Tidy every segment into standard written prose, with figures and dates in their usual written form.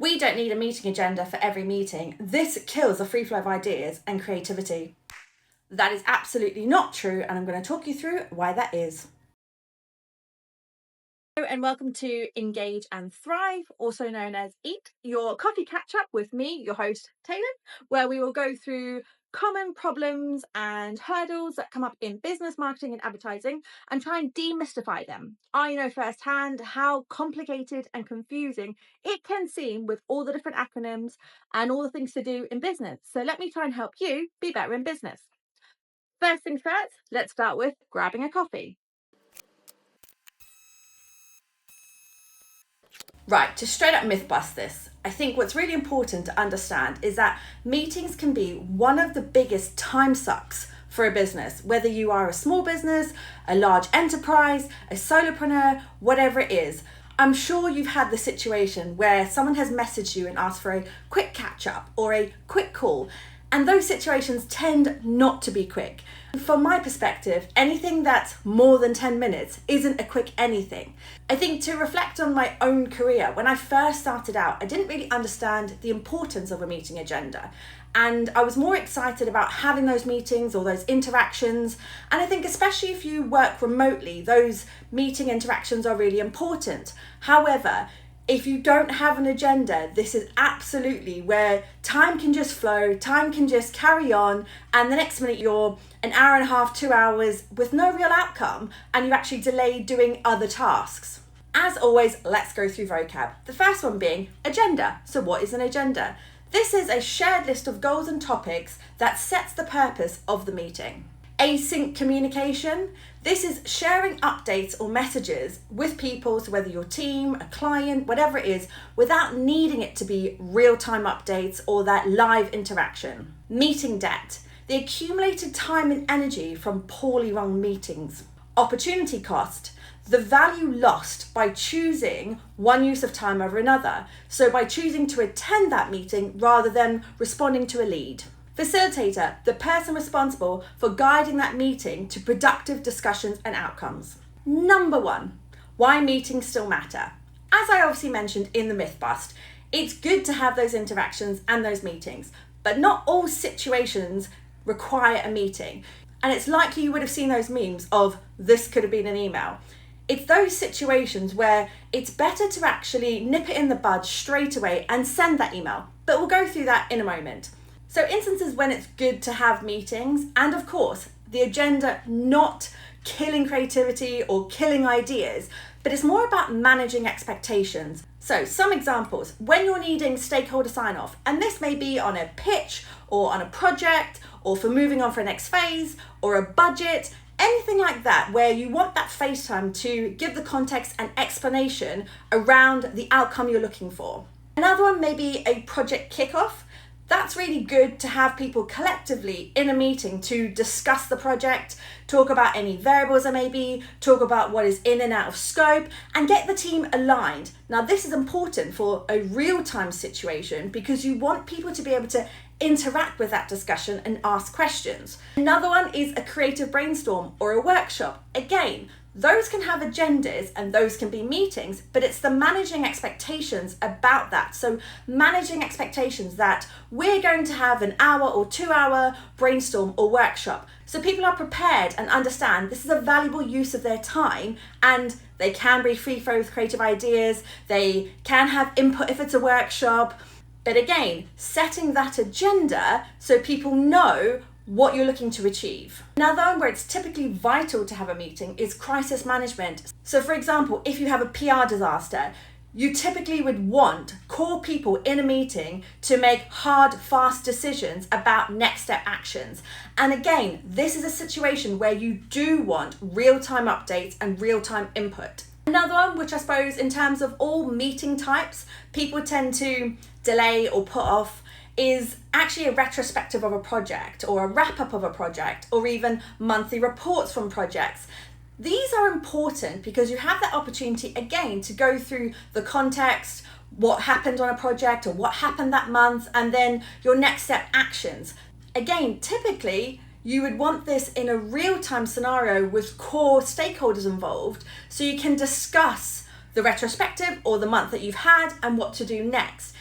We don't need a meeting agenda for every meeting. This kills the free flow of ideas and creativity. That is absolutely not true, and I'm going to talk you through why that is. Hello and welcome to Engage and Thrive, also known as EAT, your coffee catch-up with me, your host, Taelon, where we will go through common problems and hurdles that come up in business, marketing and advertising and try and demystify them. I know firsthand how complicated and confusing it can seem with all the different acronyms and all the things to do in business. So let me try and help you be better in business. First things first, let's start with grabbing a coffee. Right, to straight up myth bust this, I think what's really important to understand is that meetings can be one of the biggest time sucks for a business, whether you are a small business, a large enterprise, a solopreneur, whatever it is. I'm sure you've had the situation where someone has messaged you and asked for a quick catch up or a quick call, and those situations tend not to be quick. From my perspective, anything that's more than 10 minutes isn't a quick anything. I think to reflect on my own career, when I first started out, I didn't really understand the importance of a meeting agenda. And I was more excited about having those meetings or those interactions. And I think especially if you work remotely, those meeting interactions are really important. However, if you don't have an agenda, this is absolutely where time can just flow, time can just carry on, and the next minute you're an hour and a half, 2 hours with no real outcome, and you actually delay doing other tasks. As always, let's go through vocab. The first one being agenda. So what is an agenda? This is a shared list of goals and topics that sets the purpose of the meeting. Async communication. This is sharing updates or messages with people, so whether your team, a client, whatever it is, without needing it to be real-time updates or that live interaction. Meeting debt. The accumulated time and energy from poorly run meetings. Opportunity cost. The value lost by choosing one use of time over another. So by choosing to attend that meeting rather than responding to a lead. Facilitator, the person responsible for guiding that meeting to productive discussions and outcomes. Number 1, why meetings still matter. As I obviously mentioned in the myth bust, it's good to have those interactions and those meetings, but not all situations require a meeting. And it's likely you would have seen those memes of this could have been an email. It's those situations where it's better to actually nip it in the bud straight away and send that email. But we'll go through that in a moment. So instances when it's good to have meetings, and of course, the agenda not killing creativity or killing ideas, but it's more about managing expectations. So some examples, when you're needing stakeholder sign-off, and this may be on a pitch or on a project or for moving on for a next phase or a budget, anything like that, where you want that face time to give the context and explanation around the outcome you're looking for. Another one may be a project kickoff. That's really good to have people collectively in a meeting to discuss the project, talk about any variables there may be, talk about what is in and out of scope, and get the team aligned. Now, this is important for a real-time situation because you want people to be able to interact with that discussion and ask questions. Another one is a creative brainstorm or a workshop. Again, those can have agendas and those can be meetings, but it's the managing expectations about that. So managing expectations that we're going to have an hour or 2 hour brainstorm or workshop. So people are prepared and understand this is a valuable use of their time, and they can be free flow with creative ideas. They can have input if it's a workshop. But again, setting that agenda so people know what you're looking to achieve. Another one where it's typically vital to have a meeting is crisis management. So for example, if you have a PR disaster, you typically would want core people in a meeting to make hard, fast decisions about next step actions. And again, this is a situation where you do want real-time updates and real-time input. Another one, which I suppose in terms of all meeting types, people tend to delay or put off, is actually a retrospective of a project or a wrap-up of a project or even monthly reports from projects. These are important because you have that opportunity again to go through the context, what happened on a project or what happened that month, and then your next step actions. Again, typically you would want this in a real-time scenario with core stakeholders involved so you can discuss the retrospective or the month that you've had and what to do next.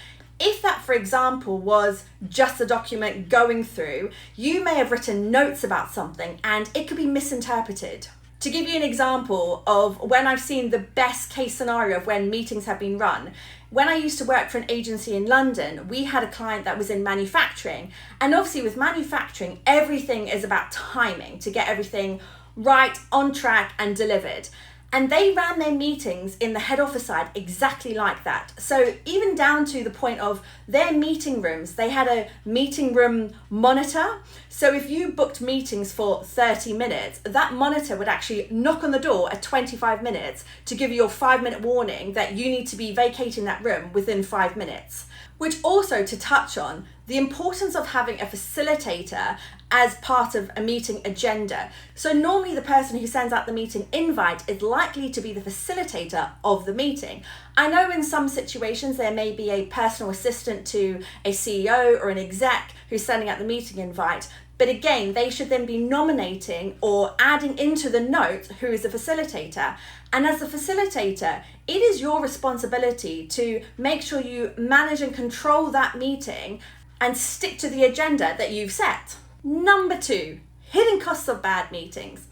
if that, for example, was just a document going through, you may have written notes about something and it could be misinterpreted. To give you an example of when I've seen the best case scenario of when meetings have been run, when I used to work for an agency in London, we had a client that was in manufacturing. And obviously with manufacturing, everything is about timing to get everything right, on track and delivered. And they ran their meetings in the head office side exactly like that. So even down to the point of their meeting rooms, they had a meeting room monitor. So if you booked meetings for 30 minutes, that monitor would actually knock on the door at 25 minutes to give you a 5-minute warning that you need to be vacating that room within 5 minutes. Which also, to touch on, the importance of having a facilitator as part of a meeting agenda. So normally the person who sends out the meeting invite is likely to be the facilitator of the meeting. I know in some situations there may be a personal assistant to a CEO or an exec who's sending out the meeting invite, but again, they should then be nominating or adding into the note who is the facilitator. And as the facilitator, it is your responsibility to make sure you manage and control that meeting and stick to the agenda that you've set. Number 2, hidden costs of bad meetings.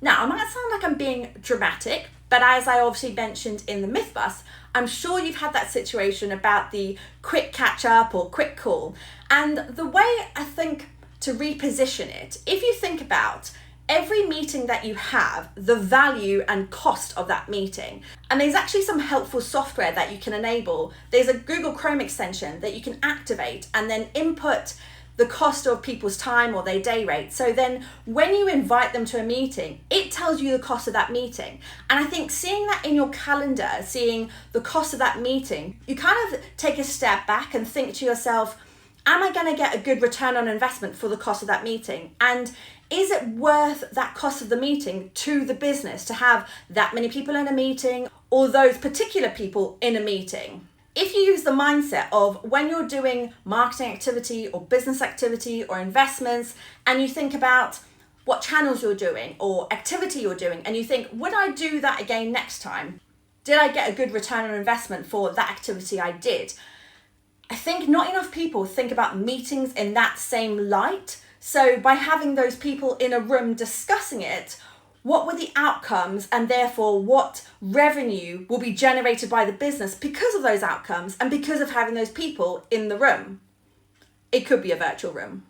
Now, I might sound like I'm being dramatic, but as I obviously mentioned in the myth bust, I'm sure you've had that situation about the quick catch up or quick call. And the way I think to reposition it, if you think about every meeting that you have, the value and cost of that meeting. And there's actually some helpful software that you can enable. There's a Google Chrome extension that you can activate and then input the cost of people's time or their day rate. So then when you invite them to a meeting, it tells you the cost of that meeting. And I think seeing that in your calendar, seeing the cost of that meeting, you kind of take a step back and think to yourself, am I going to get a good return on investment for the cost of that meeting? And is it worth that cost of the meeting to the business to have that many people in a meeting or those particular people in a meeting? If you use the mindset of when you're doing marketing activity or business activity or investments, and you think about what channels you're doing or activity you're doing, and you think, would I do that again next time? Did I get a good return on investment for that activity I did? I think not enough people think about meetings in that same light. So by having those people in a room discussing it, what were the outcomes and therefore what revenue will be generated by the business because of those outcomes and because of having those people in the room? It could be a virtual room.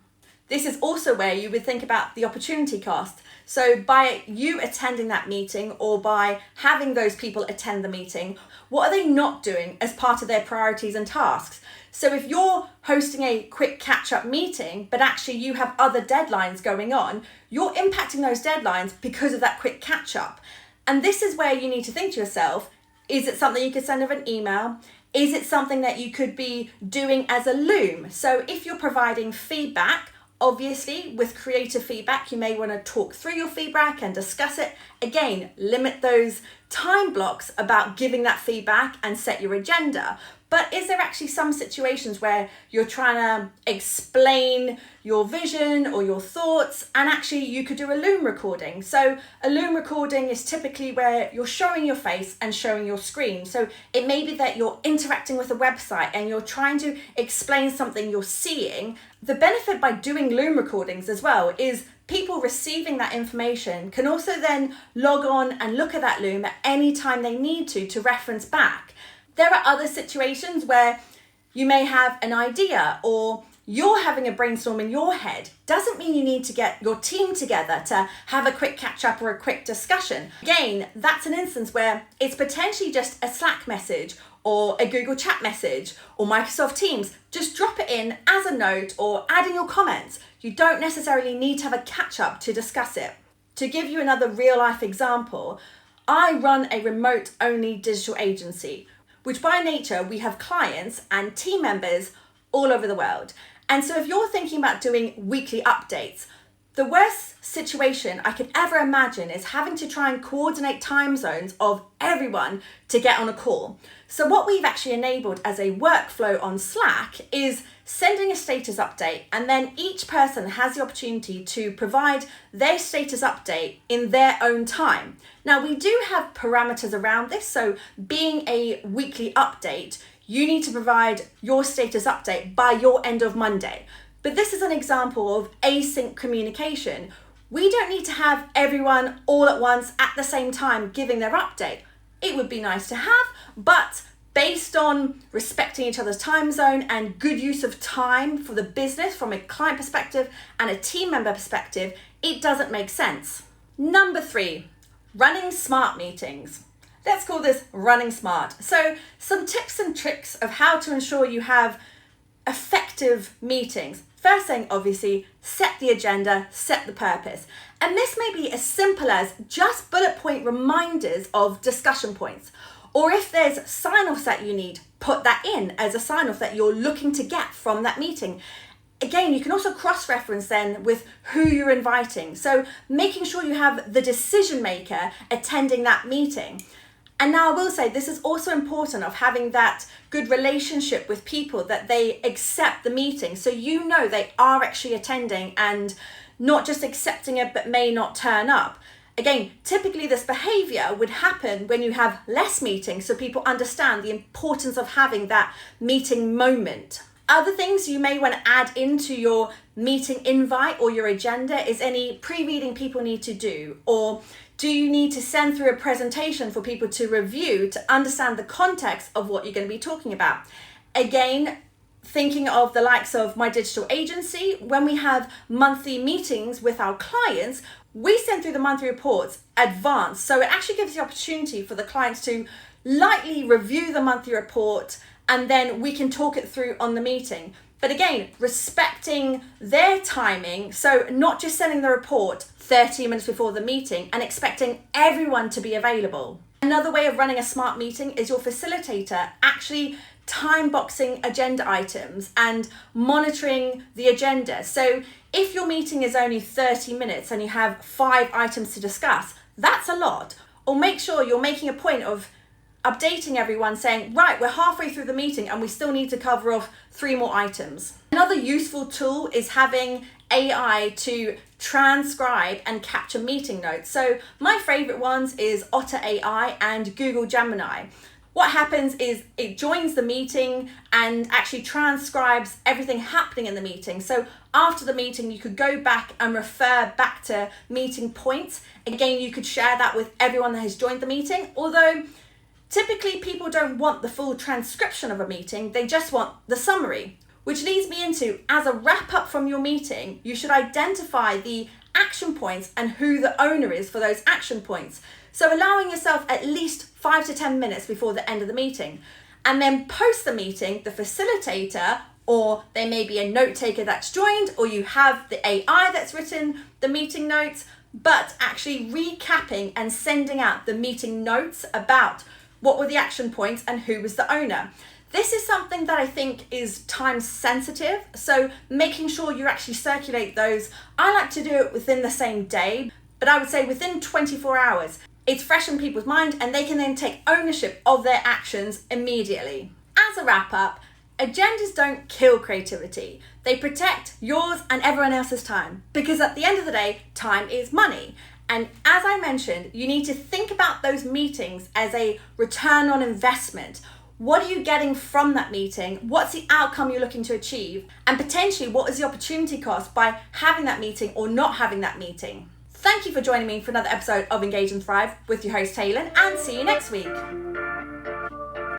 This is also where you would think about the opportunity cost. So by you attending that meeting or by having those people attend the meeting, what are they not doing as part of their priorities and tasks? So if you're hosting a quick catch-up meeting, but actually you have other deadlines going on, you're impacting those deadlines because of that quick catch-up. And this is where you need to think to yourself, is it something you could send over an email? Is it something that you could be doing as a loom? So if you're providing feedback, obviously with creative feedback, you may want to talk through your feedback and discuss it. Again, limit those time blocks about giving that feedback and set your agenda. But is there actually some situations where you're trying to explain your vision or your thoughts and actually you could do a Loom recording? So a Loom recording is typically where you're showing your face and showing your screen. So it may be that you're interacting with a website and you're trying to explain something you're seeing. The benefit by doing Loom recordings as well is people receiving that information can also then log on and look at that Loom at any time they need to reference back. There are other situations where you may have an idea or you're having a brainstorm in your head. Doesn't mean you need to get your team together to have a quick catch up or a quick discussion. Again, that's an instance where it's potentially just a Slack message or a Google chat message or Microsoft Teams. Just drop it in as a note or add in your comments. You don't necessarily need to have a catch up to discuss it. To give you another real life example, I run a remote only digital agency, which by nature, we have clients and team members all over the world. And so if you're thinking about doing weekly updates, the worst situation I could ever imagine is having to try and coordinate time zones of everyone to get on a call. So what we've actually enabled as a workflow on Slack is sending a status update, and then each person has the opportunity to provide their status update in their own time. Now we do have parameters around this, so being a weekly update, you need to provide your status update by your end of Monday. But this is an example of async communication. We don't need to have everyone all at once at the same time giving their update. It would be nice to have, but based on respecting each other's time zone and good use of time for the business from a client perspective and a team member perspective, it doesn't make sense. Number 3, running smart meetings. Let's call this running smart. So some tips and tricks of how to ensure you have effective meetings. First thing, obviously, set the agenda, set the purpose. And this may be as simple as just bullet point reminders of discussion points. Or if there's sign-offs that you need, put that in as a sign-off that you're looking to get from that meeting. Again, you can also cross-reference then with who you're inviting. So making sure you have the decision maker attending that meeting. And now I will say this is also important of having that good relationship with people, that they accept the meeting. So you know they are actually attending and not just accepting it but may not turn up. Again, typically this behavior would happen when you have less meetings, so people understand the importance of having that meeting moment. Other things you may want to add into your meeting invite or your agenda is any pre-reading people need to do, or do you need to send through a presentation for people to review to understand the context of what you're going to be talking about. Again, thinking of the likes of my digital agency, when we have monthly meetings with our clients, we send through the monthly reports advanced. So it actually gives the opportunity for the clients to lightly review the monthly report, and then we can talk it through on the meeting. But again, respecting their timing, so not just sending the report 30 minutes before the meeting and expecting everyone to be available. Another way of running a smart meeting is your facilitator actually time boxing agenda items and monitoring the agenda. So if your meeting is only 30 minutes and you have 5 items to discuss, that's a lot. Or make sure you're making a point of updating everyone saying, right, we're halfway through the meeting and we still need to cover off 3 more items. Another useful tool is having AI to transcribe and capture meeting notes. So my favorite ones is Otter AI and Google Gemini. What happens is it joins the meeting and actually transcribes everything happening in the meeting. So after the meeting, you could go back and refer back to meeting points. Again, you could share that with everyone that has joined the meeting, although typically people don't want the full transcription of a meeting, they just want the summary. Which leads me into, as a wrap up from your meeting, you should identify the action points and who the owner is for those action points. So allowing yourself at least 5 to 10 minutes before the end of the meeting. And then post the meeting, the facilitator, or there may be a note taker that's joined, or you have the AI that's written the meeting notes, but actually recapping and sending out the meeting notes about what were the action points and who was the owner. This is something that I think is time sensitive, so making sure you actually circulate those. I like to do it within the same day, but I would say within 24 hours. It's fresh in people's mind and they can then take ownership of their actions immediately. As a wrap up, agendas don't kill creativity. They protect yours and everyone else's time, because at the end of the day, time is money. And as I mentioned, you need to think about those meetings as a return on investment. What are you getting from that meeting? What's the outcome you're looking to achieve? And potentially, what is the opportunity cost by having that meeting or not having that meeting? Thank you for joining me for another episode of Engage and Thrive with your host, Taelon, and see you next week.